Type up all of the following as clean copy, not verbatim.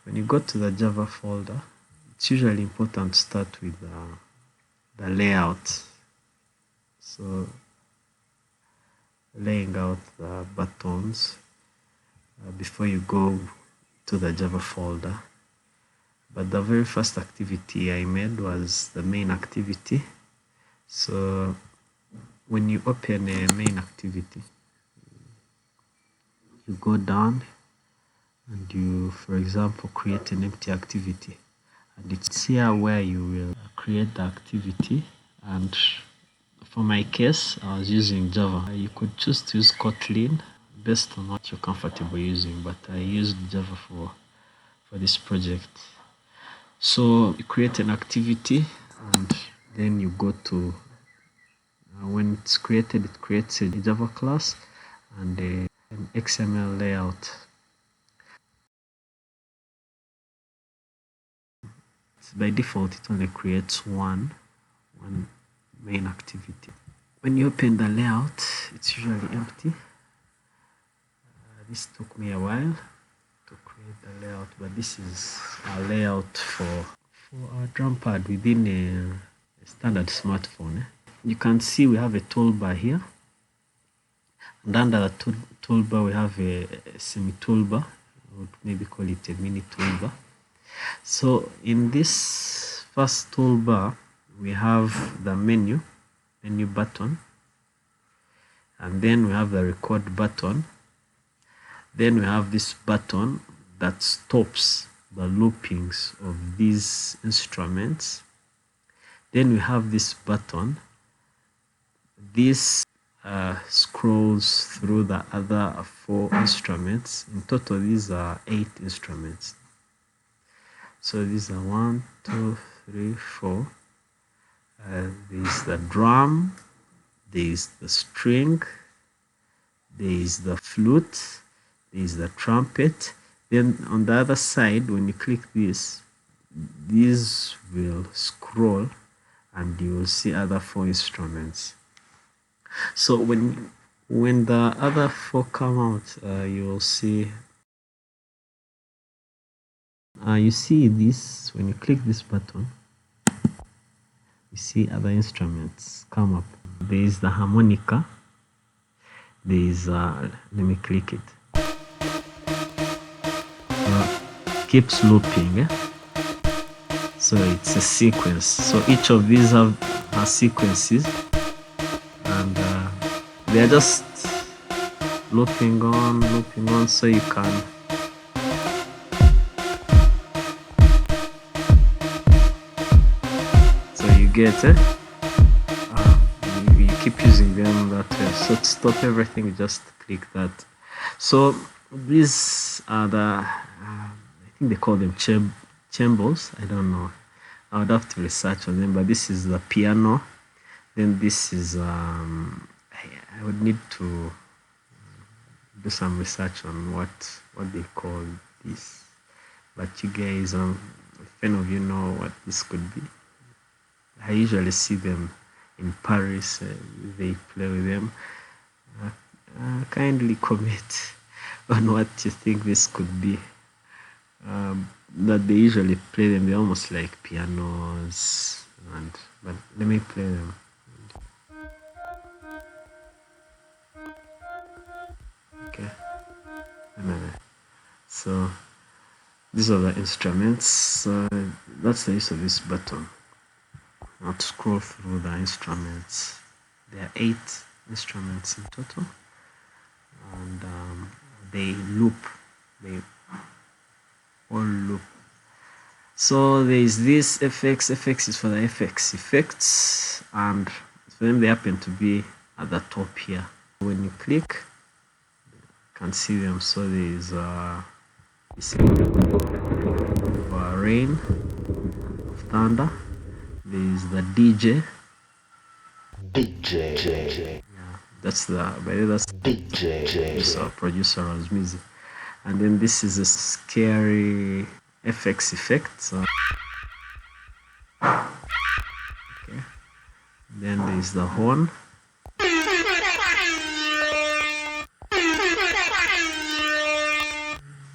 When you go to the Java folder, it's usually important to start with the layout. So laying out the buttons before you go to the Java folder. But the very first activity I made was the main activity. So when you open a main activity, you go down and you, for example, create an empty activity. And it's here where you will create the activity. And for my case, I was using Java. You could choose to use Kotlin based on what you're comfortable using, but I used Java for this project. So you create an activity and then you go to, when it's created, it creates a Java class and an XML layout. By default, it only creates one main activity. When you open the layout, it's usually empty. This took me a while to create the layout, but this is a layout for a DRUMPAD within a standard smartphone. You can see we have a toolbar here, and under the toolbar we have a semi-toolbar. I would maybe call it a mini toolbar. So in this first toolbar, we have the menu button, and then we have the record button. Then we have this button that stops the loopings of these instruments. Then we have this button. This scrolls through the other 4 instruments. In total, these are 8 instruments. So these are 1, 2, 3, 4. There's the drum, there's the string, there's the flute, there's the trumpet. Then on the other side, when you click this, these will scroll and you will see other 4 instruments. So when the other 4 come out, you will see you see this. When you click this button, you see other instruments come up. There is the harmonica. There is let me click it. Keeps looping. So it's a sequence. So each of these have sequences, and they are just looping on, so you can get it. You keep using them that way. So to stop everything, you just click that. So these are the I think they call them cymbals. I don't know. I would have to research on them. But this is the piano. Then this is I would need to do some research on what they call this. But you guys, if any of you know what this could be, I usually see them in Paris. They play with them. Kindly comment on what you think this could be. That they usually play them. They're almost like pianos, but let me play them. Okay. So these are the instruments. That's the use of this button. Now to scroll through the instruments. There are 8 instruments in total, and they loop. They all loop. So there is this FX. FX is for the FX effects, and for them they happen to be at the top here. When you click, you can see them. So there is rain, of thunder. There is the DJ. Yeah, that's DJ. It's our producer Razmizy. And then this is a scary FX effect. So, okay. Then there is the horn.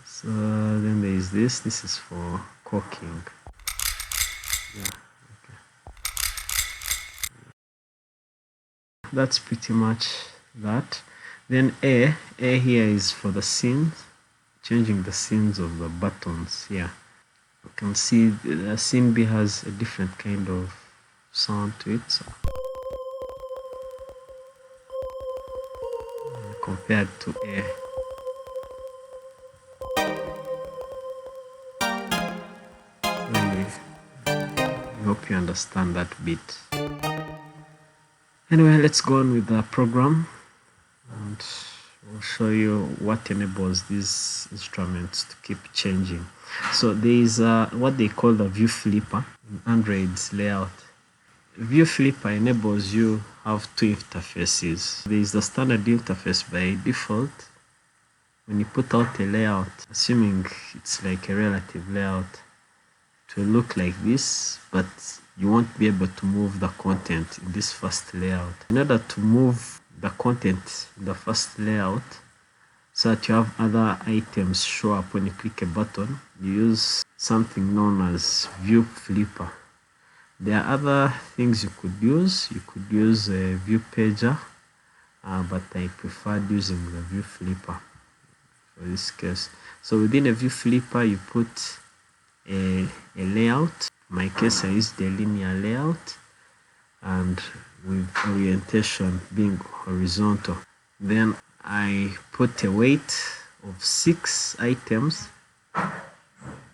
So then there is this. this. This is for corking. Yeah, okay. That's pretty much that. Then A here is for the scenes, changing the scenes of the buttons. Yeah, you can see the scene B has a different kind of sound to it, so compared to A. I hope you understand that bit. Anyway, let's go on with the program, and we'll show you what enables these instruments to keep changing. So there is what they call the view flipper in Android's layout. View flipper enables you have two interfaces. There is the standard interface by default. When you put out a layout, assuming it's like a relative layout, it will look like this, but you won't be able to move the content in this first layout. In order to move the content in the first layout so that you have other items show up when you click a button, you use something known as view flipper. There are other things you could use. You could use a view pager, but I preferred using the view flipper for this case. So within a view flipper, you put a layout. In my case, I used the linear layout, and with orientation being horizontal. Then I put a weight of 6 items.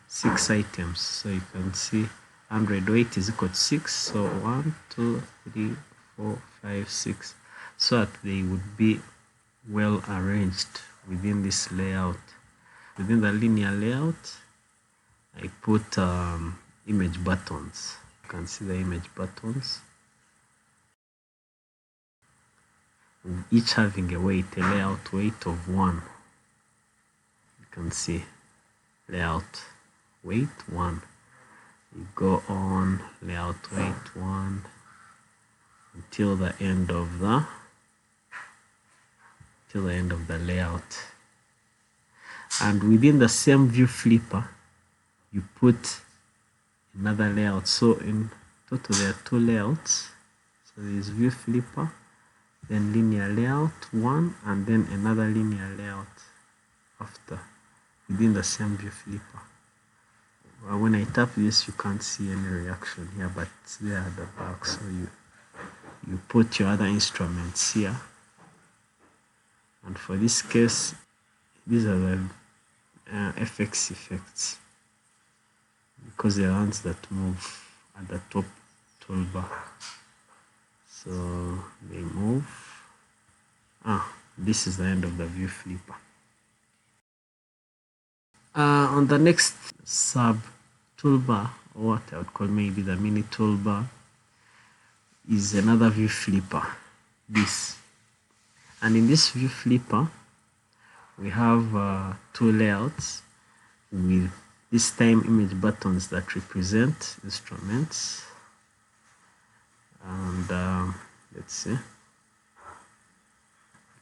6 items. So you can see 100 weight is equal to 6. So 1, 2, 3, 4, 5, 6. So that they would be well arranged within this layout. Within the linear layout, I put image buttons. You can see the image buttons, each having a weight, a layout weight of 1. You can see layout weight 1. You go on layout weight 1 until the end of the layout. And within the same view flipper, you put another layout. So in total there are 2 layouts. So there is view flipper, then linear layout 1, and then another linear layout after, within the same view flipper. When I tap this, you can't see any reaction here, but it's there at the back. So you put your other instruments here, and for this case, these are the FX effects, because they're ones that move at the top toolbar. So they move. This is the end of the view flipper. On the next sub toolbar, or what I would call maybe the mini toolbar, is another view flipper, this. And in this view flipper, we have 2 layouts with this time image buttons that represent instruments. And let's see, you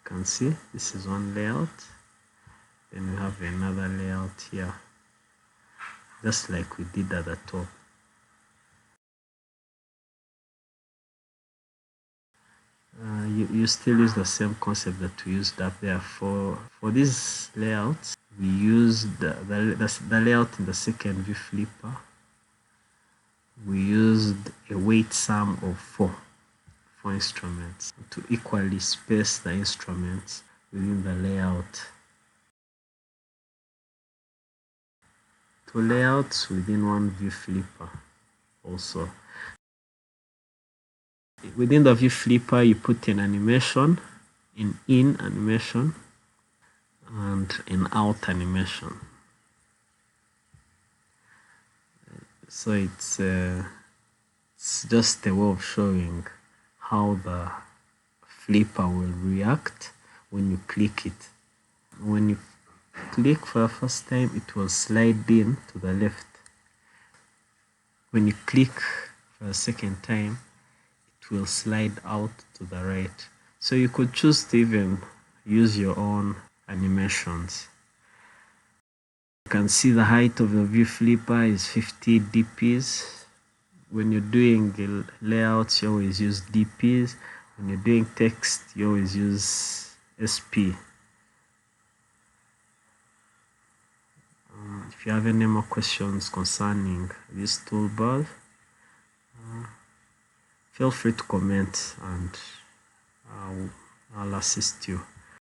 can see this is one layout. Then we have another layout here, just like we did at the top. You still use the same concept that we used up there. For these layouts, we used the layout in the second view flipper. We used a weight sum of 4 instruments to equally space the instruments within the layout. 2 layouts within one view flipper also. Within the view flipper, you put an animation, an in animation, and an out animation. So it's just a way of showing how the flipper will react when you click it. When you click for the first time, it will slide in to the left. When you click for the second time, it will slide out to the right. So you could choose to even use your own animations. You can see the height of your view flipper is 50 dps. When you're doing layouts, you always use dps. When you're doing text, you always use sp. If you have any more questions concerning this toolbar, feel free to comment and I'll assist you.